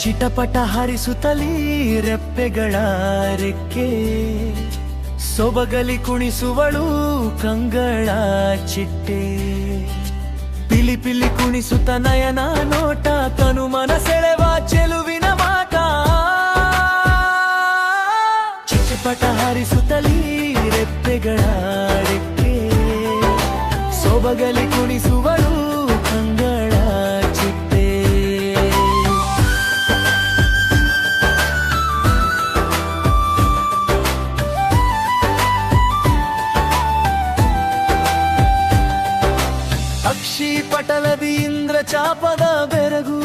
ಚಿಟಪಟ ಹಾರಿಸುತ್ತಲೀ ರೆಪ್ಪೆಗಳ ರೆಕ್ಕೆ, ಸೊಬಗಲಿ ಕುಣಿಸುವಳು ಕಂಗಳ ಚಿಟ್ಟೆ. ಪಿಲಿ ಪಿಲಿ ಕುಣಿಸುತ್ತ ನಯನ ನೋಟ, ತನುಮನ ಸೆಳೆವ ಚೆಲುವಿನ ಮಾಟ. ಚಿಟಪಟ ಹಾರಿಸುತ್ತಲೀ ರೆಪ್ಪೆಗಳ ರೆಕ್ಕೆ, ಸೊಬಗಲಿ ಕುಣಿಸುವಳು ಕಂಗಳ ಚಿಟ್ಟೆ. ಅಕ್ಷಿ ಪಟಲದಿ ಇಂದ್ರ ಚಾಪದ ಬೆರಗು,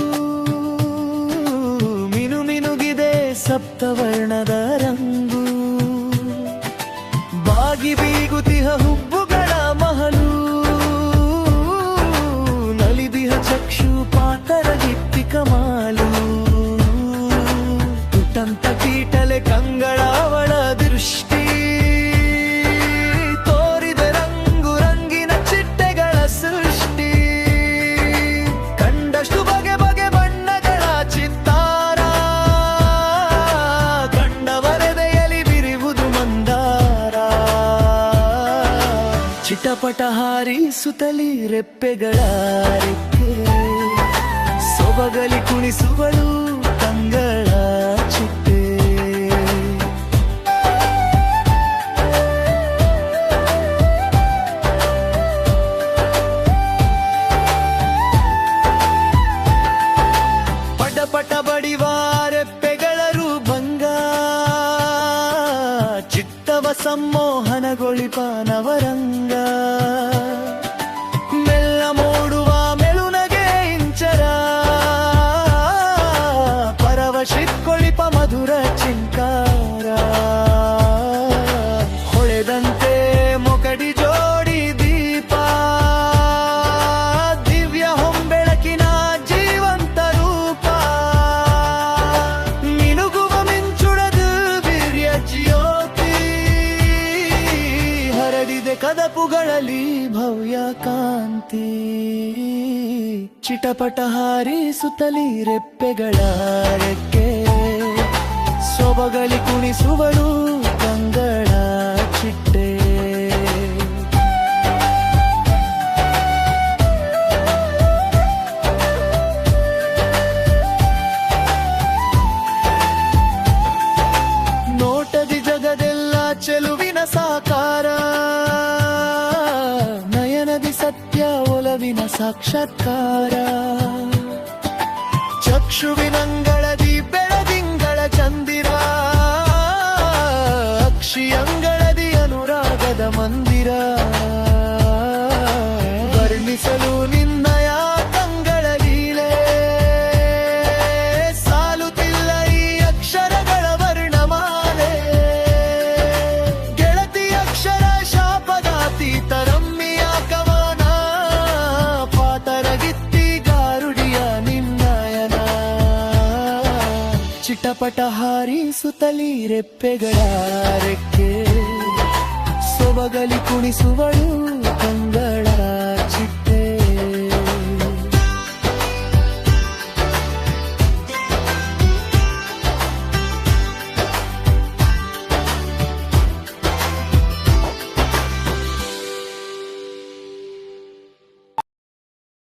ಮಿನು ಮಿನುಗಿದೆ ಸಪ್ತವರ್ಣದ ರಂಗು. ಬಾಗಿ ಬೀಗುತಿಹ ಹುಬ್ಬುಗಳ ಮಹಲು, ನಲಿದಿಹ ಚಕ್ಷು ಪಾತರ ಗಿತ್ತಿ ಕಮಾಲು. ತುಟಂತ ಕೀಟಲೆ ಕಂಗಳ ಅವಳ ದೃಷ್ಟಿ, ಚಿಟಪಟ ಹಾರಿಸುತ್ತಲೀ ರೆಪ್ಪೆಗಳ ರೆಕ್ಕೆ, ಸೊಬಗಲಿ ಕುಣಿಸುವಳು ಕಂಗಳ ಚಿಟ್ಟೆ. ಪಟ ಪಟ ಬಡಿವ ರೆಪ್ಪೆಗಳರು ಭಂಗ, ಚಿತ್ತವ ಸಮ್ಮೋಹನಗೊಳಿಪ ನವರಂಗ. ಮೆಲ್ಲ ಮೋಡುವ ಮೆಲುನಗೆ ಇಂಚರ, ಪರವಶಿಕ್ಕೊಳಿಪ ಮಧುರ ಚಿಂಕಾರ. ಹೊಳೆದಂತೆ ಮೊಕಡಿ ಜೋಡಿ ದೀಪ, ದಿವ್ಯ ಹೊಂಬೆಳಕಿನ ಜೀವಂತ ರೂಪ. ಮಿನುಗುವ ಮಿಂಚುಳದು ವೀರ್ಯ ಜ್ಯೋತಿ, ಹರಡಿದೆ ಕದಪುಗಳಲ್ಲಿ ಭವ್ಯ ಕಾಂತಿ. ಚಿಟಪಟ ಹಾರಿಸುತ್ತಲೀ ರೆಪ್ಪೆಗಳ ರೆಕ್ಕೆ, ಸೊಬಗಲಿ ಕುಣಿಸುವಳು ಕಂಗಳ ಚಿಟ್ಟೆ. ನೋಟದಿ ಜಗದೆಲ್ಲ ಚೆಲುವಿನ ಸಾಕಾರ, ನಯನದಿ ಸತ್ಯ ಒಲವಿನ ಸಾಕ್ಷಾತ್ಕಾರ. ಚಕ್ಷುವಿನಂಗಳದಿ ಬೆಳದಿಂಗಳ ಚಂದಿರ, ಅಕ್ಷಿಯಂಗಳದಿ ಅನುರಾಗದ ಮಂದಿರ. ವರ್ಣಿಸಲು ನಿನ್ನಯ ಕಂಗಳ ಲೀಲೆ, ಸಾಲುತ್ತಿಲ್ಲ ಈ ಅಕ್ಷರಗಳ ವರ್ಣಮಾಲೆ. ಗೆಳತಿ ಅಕ್ಷರ ಶಾಪದಾತೀತ ರಮ್ಯ ಕವನ, ಪಾತರಗಿತ್ತಿ ಗಾರುಡಿಯ ನಿನ್ನಯನ. ಚಿಟಪಟ ಹಾರಿಸುತ್ತಲೀ ರೆಪ್ಪೆಗಳ ರೆಕ್ಕೆ, ಸೊಬಗಲಿ ಕುಣಿಸುವಳು ಕಂಗಳ